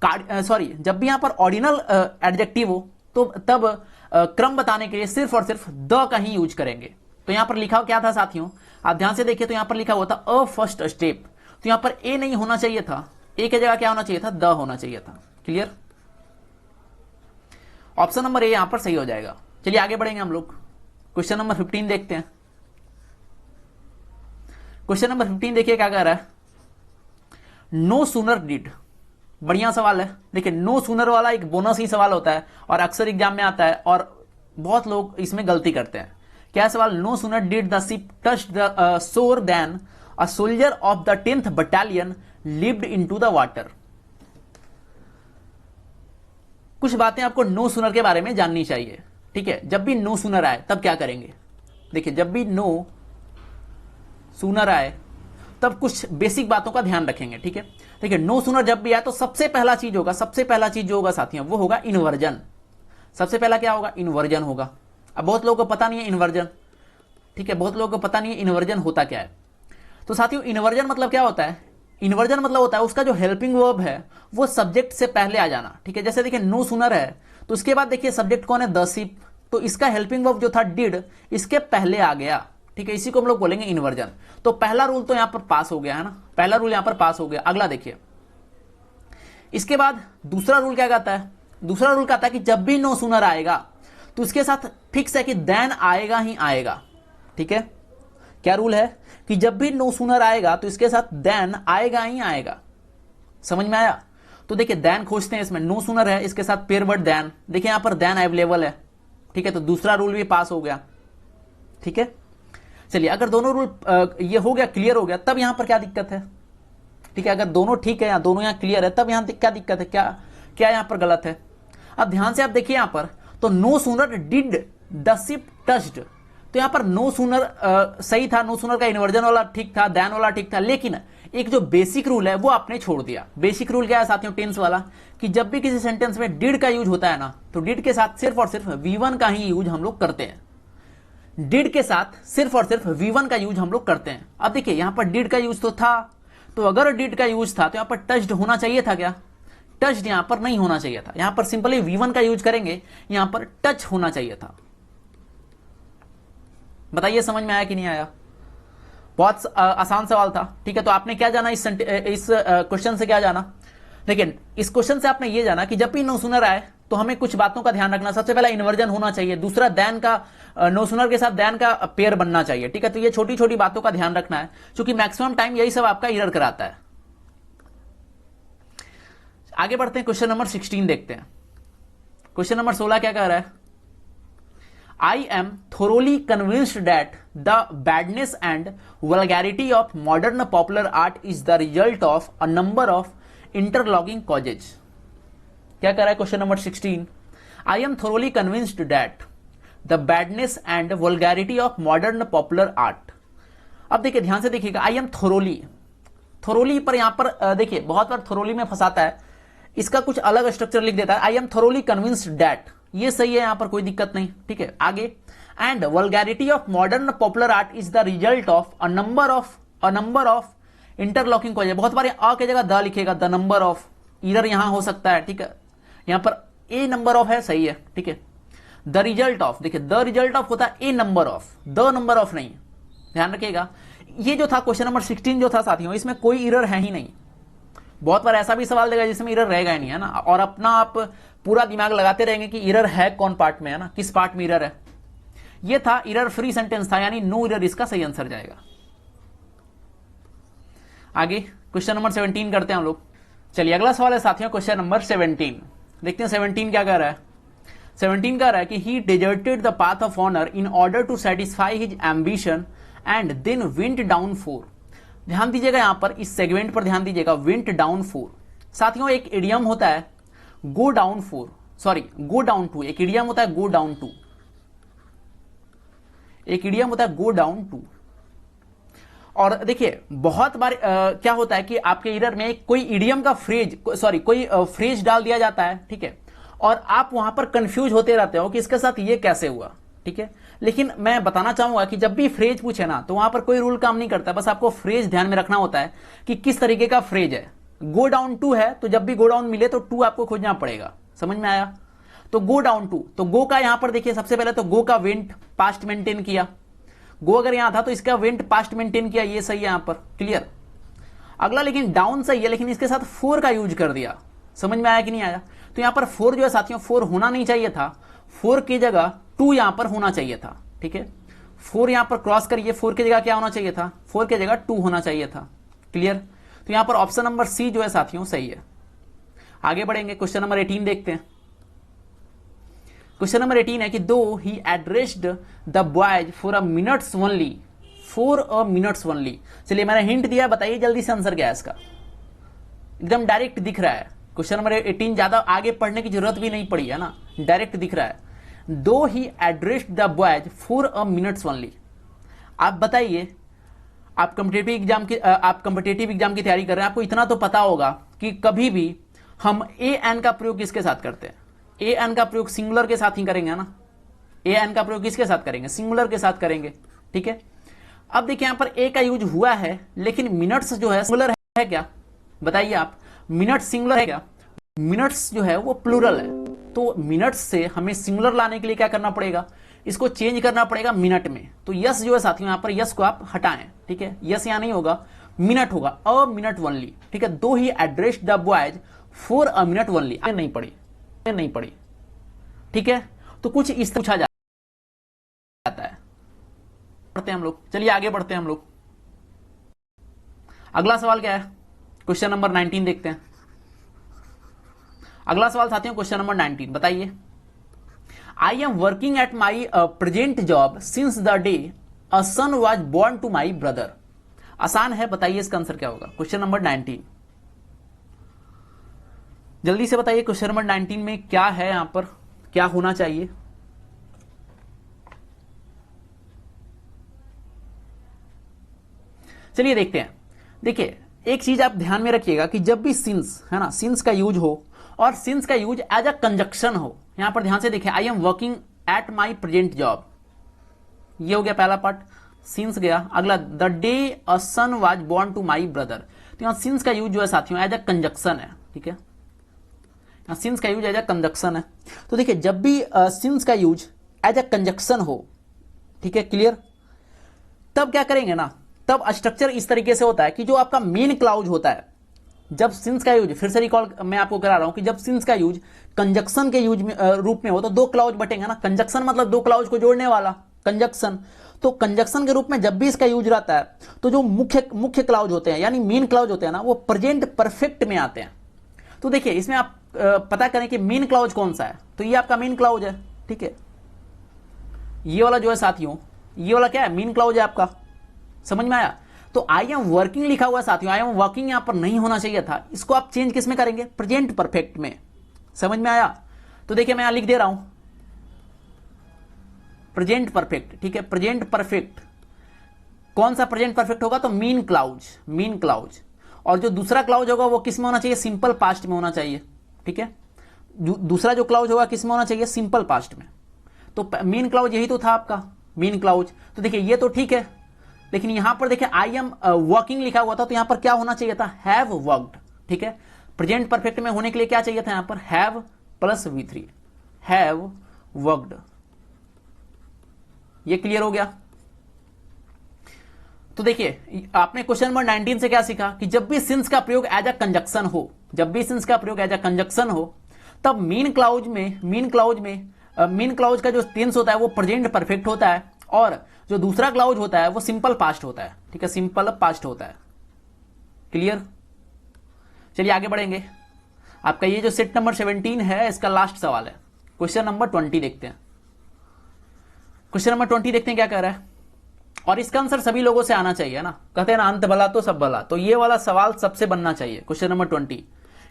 जब भी यहां पर ऑर्डिनल एडजेक्टिव हो, तो तब क्रम बताने के लिए सिर्फ और सिर्फ द का ही यूज करेंगे। तो यहां पर लिखा क्या था साथियों, आप ध्यान से देखिए, तो यहां पर लिखा हुआ था अ फर्स्ट स्टेप, तो यहां पर ए नहीं होना चाहिए था, ए की जगह क्या होना चाहिए था, द होना चाहिए था। क्लियर, ऑप्शन नंबर ए यहां पर सही हो जाएगा। चलिए आगे बढ़ेंगे हम लोग, क्वेश्चन नंबर 15 देखते हैं। क्वेश्चन नंबर 15 देखिए क्या कह रहा है, नो सूनर डिड, बढ़िया सवाल है। देखिए नो सूनर वाला एक बोनस ही सवाल होता है और अक्सर एग्जाम में आता है, और बहुत लोग इसमें गलती करते हैं। क्या सवाल, no sooner did the ship touch the shore than a soldier of the 10th battalion lived into the water. कुछ बातें आपको नो सूनर के बारे में जाननी चाहिए। ठीक है, जब भी नो सूनर आए तब क्या करेंगे, देखिए जब भी नो सूनर आए तब कुछ बेसिक बातों का ध्यान रखेंगे। ठीक है, देखिए नो सूनर जब भी आए तो सबसे पहला चीज जो होगा साथियों, वो होगा इन्वर्जन। सबसे पहला क्या होगा, इन्वर्जन होगा। अब बहुत लोगों को पता नहीं है इन्वर्जन, ठीक है, बहुत लोगों को पता नहीं है इन्वर्जन होता क्या है। तो साथियों इन्वर्जन मतलब क्या होता है, इन्वर्जन मतलब होता है उसका जो हेल्पिंग वर्ब है वो सब्जेक्ट से पहले आ जाना। ठीक है, जैसे देखिए नो सूनर है तो उसके बाद देखिए सब्जेक्ट कौन है, द शिप, तो इसका हेल्पिंग वर्ब जो था डिड, इसके पहले आ गया। ठीक है, इसी को हम लोग बोलेंगे इन्वर्जन। तो पहला रूल तो यहां पर पास हो गया है ना, पहला रूल यहां पर पास हो गया। अगला देखिए, इसके बाद दूसरा रूल क्या कहता है, दूसरा रूल कहता है कि जब भी नो सूनर आएगा तो उसके साथ फिक्स है कि देन आएगा ही आएगा। ठीक है, क्या रूल है कि जब भी नो सूनर आएगा तो इसके साथ देन आएगा ही आएगा। समझ में आया। तो देखिए देन खोजते हैं, इसमें नो सूनर है, इसके साथ पेयर वर्ड देन, देखिए यहां पर देन अवेलेबल है। ठीक है, तो दूसरा रूल भी पास हो गया। ठीक है, चलिए अगर दोनों रूल ये हो गया, क्लियर हो गया, तब यहां पर क्या दिक्कत है। ठीक है, अगर दोनों ठीक है, दोनों यहां क्लियर है, तब यहां क्या दिक्कत है, क्या यहां पर गलत है। अब ध्यान से आप देखिए यहां पर, तो no sooner did the ship touched, तो यहां पर नो सूनर सही था, नो सूनर का इन्वर्जन वाला ठीक था, देन वाला ठीक था, लेकिन एक जो बेसिक रूल है वो आपने छोड़ दिया। बेसिक रूल क्या है साथियों, टेंस वाला, कि जब भी किसी सेंटेंस में डिड का यूज होता है ना, तो डिड के साथ सिर्फ और सिर्फ V1 का ही यूज हम लोग करते हैं। डिड के साथ सिर्फ और सिर्फ V1 का यूज हम लोग करते हैं। अब देखिए यहां पर डिड का यूज तो था, तो अगर डिड का यूज था तो यहां पर टच्ड होना चाहिए था क्या, टच्ड यहां पर नहीं होना चाहिए था। यहां पर सिंपली V1 का यूज करेंगे, यहां पर टच होना चाहिए था। बताइए समझ में आया कि नहीं आया। बहुत आसान सवाल था। ठीक है, तो आपने क्या जाना इस क्वेश्चन से, क्या जाना, देखिए इस क्वेश्चन से आपने ये जाना कि जब भी नो सूनर आए तो हमें कुछ बातों का ध्यान रखना। सबसे पहला इन्वर्जन होना चाहिए, दूसरा देन का, नो सूनर के साथ देन का पेयर बनना चाहिए। ठीक है, तो ये छोटी छोटी बातों का ध्यान रखना है, क्योंकि मैक्सिमम टाइम यही सब आपका एरर कराता है। आगे बढ़ते हैं, क्वेश्चन नंबर 16 देखते हैं। क्वेश्चन नंबर 16 क्या कह रहा है, I am thoroughly convinced that the badness and vulgarity of modern popular art is the result of a number of interlocking causes. क्या कह रहा है question number 16, I am thoroughly convinced that the badness and vulgarity of modern popular art. अब देखिए ध्यान से देखिएगा, I am thoroughly पर यहां पर देखिए बहुत बार thoroughly में फंसाता है, इसका कुछ अलग स्ट्रक्चर लिख देता है। I am thoroughly convinced that, ये सही है, यहां पर कोई दिक्कत नहीं। ठीक है, आगे, and vulgarity of modern popular art is the result of a number of interlocking causes. बहुत बार अ की जगह द लिखेगा, द नंबर ऑफ, एरर यहां हो सकता है। ठीक है, यहां पर ए नंबर ऑफ है, सही है, ठीक है। द रिजल्ट ऑफ, देखिए द रिजल्ट ऑफ होता है a number of, the number of नहीं, ध्यान रखिएगा। ये जो था क्वेश्चन नंबर 16 जो था साथियों, इसमें कोई एरर है ही नहीं। बहुत बार ऐसा भी सवाल देगा जिसमें एरर रहेगा ही नहीं, है ना, और अपना आप पूरा दिमाग लगाते रहेंगे कि एरर है कौन पार्ट में, है ना, किस पार्ट में एरर है। ये था एरर फ्री सेंटेंस था, यानी नो एरर इसका सही आंसर जाएगा। आगे क्वेश्चन नंबर 17 करते हैं हम लोग। चलिए अगला सवाल है साथियों क्वेश्चन नंबर 17। देखते हैं 17 क्या कह रहा है। 17 कह रहा है कि he deserted the path of honour in order to satisfy his ambition and then went down 4। ध्यान दीजिएगा यहां पर, इस सेगमेंट पर ध्यान दीजिएगा, वेंट डाउन 4। साथियों एक इडियम होता है go down 4, sorry go down 2, एक इडियम होता है गो डाउन 2, एक इडियम होता है गो डाउन 2। और देखिए बहुत बार क्या होता है कि आपके एरर में कोई इडियम का फ्रेज, सॉरी कोई फ्रेज डाल दिया जाता है, ठीक है, और आप वहां पर कंफ्यूज होते रहते हो कि इसके साथ ये कैसे हुआ, ठीक है। लेकिन मैं बताना चाहूंगा कि जब भी फ्रेज पूछे ना तो वहां पर कोई रूल काम नहीं करता, बस आपको फ्रेज ध्यान में रखना होता है कि किस तरीके का फ्रेज है। गो डाउन 2 है तो जब भी गो डाउन मिले तो 2 आपको खोजना पड़ेगा, समझ में आया। तो गो डाउन 2, तो गो का यहां पर देखिए सबसे पहले तो गो का वेंट पास्ट मेंटेन किया, गो अगर यहां था तो इसका वेंट पास्ट मेंटेन किया, ये सही है यहां पर, क्लियर। अगला लेकिन डाउन सही है, लेकिन इसके साथ 4 का यूज कर दिया, समझ में आया कि नहीं आया। तो यहां पर 4 जो है साथियों 4 होना नहीं चाहिए था, 4 की जगह 2 यहां पर होना चाहिए था, ठीक है। 4 यहां पर क्रॉस करिए, 4 की जगह क्या होना चाहिए था, 4 की जगह 2 होना चाहिए था, क्लियर। तो यहां पर ऑप्शन नंबर सी जो है साथियों सही है। आगे बढ़ेंगे, क्वेश्चन नंबर 18 देखते हैं। क्वेश्चन नंबर 18 है कि though he addressed the boys for a minutes only, for a minutes only. चलिए मैंने हिंट दिया, बताइए जल्दी से आंसर क्या है इसका। एकदम डायरेक्ट दिख रहा है क्वेश्चन नंबर 18, ज्यादा आगे पढ़ने की जरूरत भी नहीं पड़ी है ना, डायरेक्ट दिख रहा है। Though he addressed the boys for a minutes only. आप बताइए, आप कॉम्पिटेटिव एग्जाम की तैयारी कर रहे हैं, आपको इतना तो पता होगा कि कभी भी हम ए एन का प्रयोग किसके साथ करते हैं, ए एन का प्रयोग सिंगुलर के साथ ही करेंगे ना। ए एन का प्रयोग किसके साथ करेंगे, सिंगुलर के साथ करेंगे, ठीक है। अब देखिए यहां पर ए का यूज हुआ है, लेकिन मिनट्स जो है सिंगुलर है क्या, बताइए आप, मिनट्स सिंगुलर है क्या, मिनट्स जो है वो प्लूरल है। तो मिनट्स से हमें सिंगुलर लाने के लिए क्या करना पड़ेगा, इसको चेंज करना पड़ेगा मिनट में। तो यस जो है साथियों यहां पर यस को आप हटाएं, ठीक है, यस यहां नहीं होगा, मिनट होगा, अ मिनट ओनली, ठीक है। Though he addressed the boys for a minute only, नहीं पड़ी, ठीक है। तो कुछ इस तरह पूछा जाता है। पढ़ते हैं हम लोग, चलिए आगे बढ़ते हैं हम लोग। अगला सवाल क्या है, क्वेश्चन नंबर 19 देखते हैं। अगला सवाल साथियों क्वेश्चन नंबर 19, बताइए। I am working at my present job since the day a son was born to my brother. आसान है, बताइए इसका आंसर क्या होगा। क्वेश्चन नंबर 19, जल्दी से बताइए क्वेश्चन नंबर 19 में क्या है, यहां पर क्या होना चाहिए। चलिए देखते हैं। देखिए एक चीज आप ध्यान में रखिएगा कि जब भी सिंस है ना, सिंस का यूज हो और सिंस का यूज एज अ कंजक्शन हो, यहां पर ध्यान से देखिए, I am working at my present job, ये हो गया पहला पार्ट, सिंस गया। अगला the day a son was born to my brother, तो यहां सिंस का यूज जो है साथियों एज अ कंजक्शन है, ठीक है, यहां सिंस का यूज एज अ कंजक्शन है। तो देखिए जब भी सिंस का यूज एज अ कंजक्शन हो, ठीक है, क्लियर, तब क्या करेंगे ना, तब स्ट्रक्चर इस तरीके से होता है कि जो आपका मेन क्लाउज होता है, जब सिंस का यूज, फिर से रिकॉल मैं आपको करा रहा हूं कि जब सिंस का यूज कंजक्शन के यूज में रूप में हो तो दो क्लाउज बटेंगे ना, कंजक्शन मतलब दो क्लाउज को जोड़ने वाला कंजक्शन। तो कंजक्शन के रूप में जब भी इसका यूज रहता है तो जो मुख्य क्लाउज होते हैं यानी मेन क्लाउज होते हैं ना, वो प्रेजेंट परफेक्ट में आते हैं। तो देखिए इसमें आप पता करें कि मेन क्लाउज कौन सा है, तो ये आपका मेन क्लाउज है, ठीक है, ये वाला जो है साथियों, ये वाला क्या है, मेन क्लाउज है आपका, समझ में आया। तो आई एम वर्किंग लिखा हुआ है साथियों, आई एम वर्किंग यहां पर नहीं होना चाहिए था, इसको आप चेंज किस में करेंगे, प्रेजेंट परफेक्ट में, समझ में आया। तो देखिए मैं यहां लिख दे रहा हूं प्रेजेंट परफेक्ट, ठीक है, प्रेजेंट परफेक्ट, कौन सा प्रेजेंट परफेक्ट होगा, तो मीन क्लाउज, और जो दूसरा क्लाउज होगा वो किस में होना चाहिए, सिंपल पास्ट में होना चाहिए, ठीक है, दूसरा जो क्लाउज होगा किस में होना चाहिए, सिंपल पास्ट में। तो मीन क्लाउज यही तो था आपका मीन क्लाउज। तो देखिए ये तो ठीक है, लेकिन यहां पर देखिए आई एम वर्किंग लिखा हुआ था, तो यहां पर क्या होना चाहिए था, हैव वर्कड, ठीक है, प्रेजेंट परफेक्ट में होने के लिए क्या चाहिए था, यहां पर have plus V3 have worked. ये क्लियर हो गया। तो देखिए आपने क्वेश्चन नंबर 19 से क्या सीखा कि जब भी सिंस का प्रयोग एज अ कंजक्शन हो, जब भी सिंस का प्रयोग एज अ कंजक्शन हो, तब मीन क्लाउज का जो टेंस होता है वो प्रेजेंट परफेक्ट होता है, और जो दूसरा क्लाउज होता है वो सिंपल पास्ट होता है। ठीक है, सिंपल पास्ट होता है। क्लियर। चलिए आगे बढ़ेंगे। आपका ये जो सेट नंबर 17 है इसका लास्ट सवाल है। क्वेश्चन नंबर 20 देखते हैं। क्वेश्चन नंबर 20 देखते हैं क्या कह रहा है, और इसका आंसर सभी लोगों से आना चाहिए ना, कहते हैं ना अंत भला तो सब भला, तो ये वाला सवाल सबसे बनना चाहिए। क्वेश्चन नंबर 20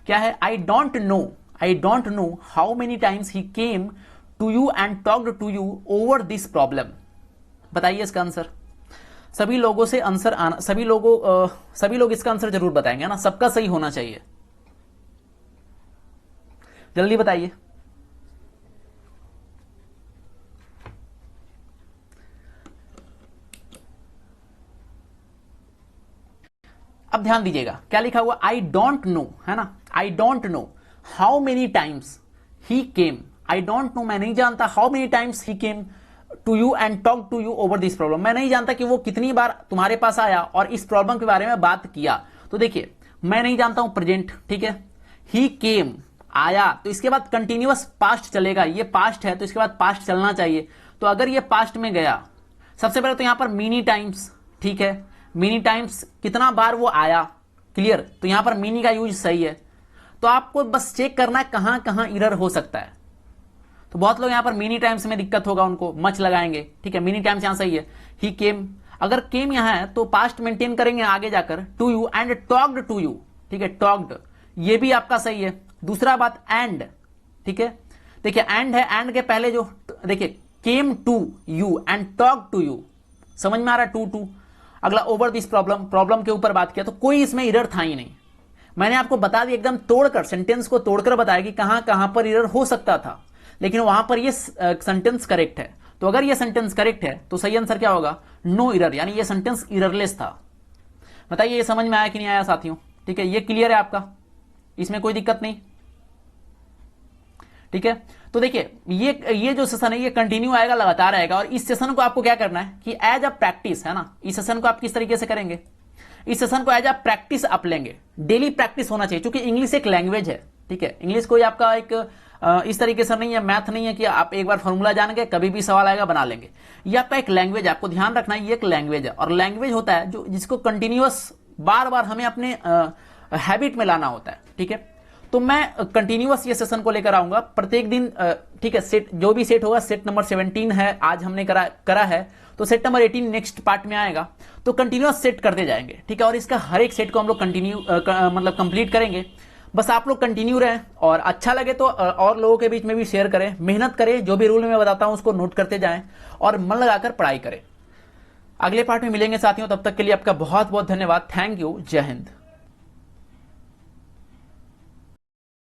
क्या है, I don't know how many times he came to you and talked to you over this problem. बताइए इसका आंसर। सभी लोगों से आंसर आना, सभी लोग इसका आंसर जरूर बताएंगे ना, सबका सही होना चाहिए। जल्दी बताइए। अब ध्यान दीजिएगा क्या लिखा हुआ, आई डोंट नो, है ना, I don't know how many times he came. I don't know, मैं नहीं जानता, how many times he came to you and talk to you over this problem. मैं नहीं जानता कि वो कितनी बार तुम्हारे पास आया और इस प्रॉब्लम के बारे में बात किया। तो देखिए मैं नहीं जानता हूं प्रेजेंट, ठीक है, ही केम आया, तो इसके बाद कंटिन्यूअस पास्ट चलेगा, ये पास्ट है तो इसके बाद पास्ट चलना चाहिए। तो अगर ये पास्ट में गया, सबसे पहले तो यहां पर मिनी टाइम्स, ठीक है, मिनी टाइम्स कितना बार वो आया, क्लियर, तो यहां पर मिनी का यूज सही है। तो आपको बस चेक करना है कहां कहां एरर हो सकता है। तो बहुत लोग यहां पर मिनी टाइम्स में दिक्कत होगा, उनको मच लगाएंगे, ठीक है, मिनी टाइम्स यहां सही है। ही केम, अगर केम यहां है तो पास्ट मेंटेन करेंगे आगे जाकर, to you and talked to you, ठीक है, टॉक्ड, ये भी आपका सही है। दूसरा बात एंड, ठीक है, देखिए एंड है, एंड के पहले जो देखिए came to you and talk to you, समझ में आ रहा है, टू टू। अगला ओवर दिस प्रॉब्लम, प्रॉब्लम के ऊपर बात किया, तो कोई इसमें एरर था ही नहीं। मैंने आपको बता दिया एकदम तोड़कर, सेंटेंस को तोड़कर बताया कि कहां कहां पर एरर हो सकता था, लेकिन वहां पर ये सेंटेंस करेक्ट है। तो अगर ये सेंटेंस करेक्ट है तो सही आंसर क्या होगा, नो एरर, यानी ये सेंटेंस एररलेस था। बताइए ये समझ में आया कि नहीं आया साथियों। ठीक है, ये क्लियर है आपका, इसमें कोई दिक्कत नहीं, ठीक है। तो देखिए ये जो सेशन है ये कंटिन्यू आएगा, लगातार आएगा, और इस सेशन को आपको क्या करना है कि एज अ प्रैक्टिस, है ना, इस सेशन को आप किस तरीके से करेंगे, इस सेशन को एज अ प्रैक्टिस आप लेंगे, डेली प्रैक्टिस होना चाहिए, क्योंकि इंग्लिश एक लैंग्वेज है, ठीक है, इंग्लिश कोई आपका एक इस तरीके से नहीं है, मैथ नहीं है कि आप एक बार फॉर्मूला जान गए कभी भी सवाल आएगा बना लेंगे। ये आपका एक लैंग्वेज है, आपको ध्यान रखना है, ये एक लैंग्वेज है, और लैंग्वेज होता है जो जिसको कंटिन्यूअस बार बार हमें अपने हैबिट में लाना होता है, ठीक है। तो मैं कंटिन्यूअस ये सेशन को लेकर आऊंगा प्रत्येक दिन, ठीक है, सेट जो भी सेट होगा, सेट नंबर 17 है आज हमने करा है, तो सेट नंबर 18 नेक्स्ट पार्ट में आएगा, तो कंटिन्यूअस सेट करते जाएंगे, ठीक है, और इसका हर एक सेट को हम लोग कंटिन्यू मतलब कंप्लीट करेंगे। बस आप लोग कंटिन्यू रहें, और अच्छा लगे तो और लोगों के बीच में भी शेयर करें, मेहनत करें, जो भी रूल में बताता हूं उसको नोट करते जाएं, और मन लगाकर पढ़ाई करें। अगले पार्ट में मिलेंगे साथियों, तब तक के लिए आपका बहुत बहुत धन्यवाद। थैंक यू, जय हिंद।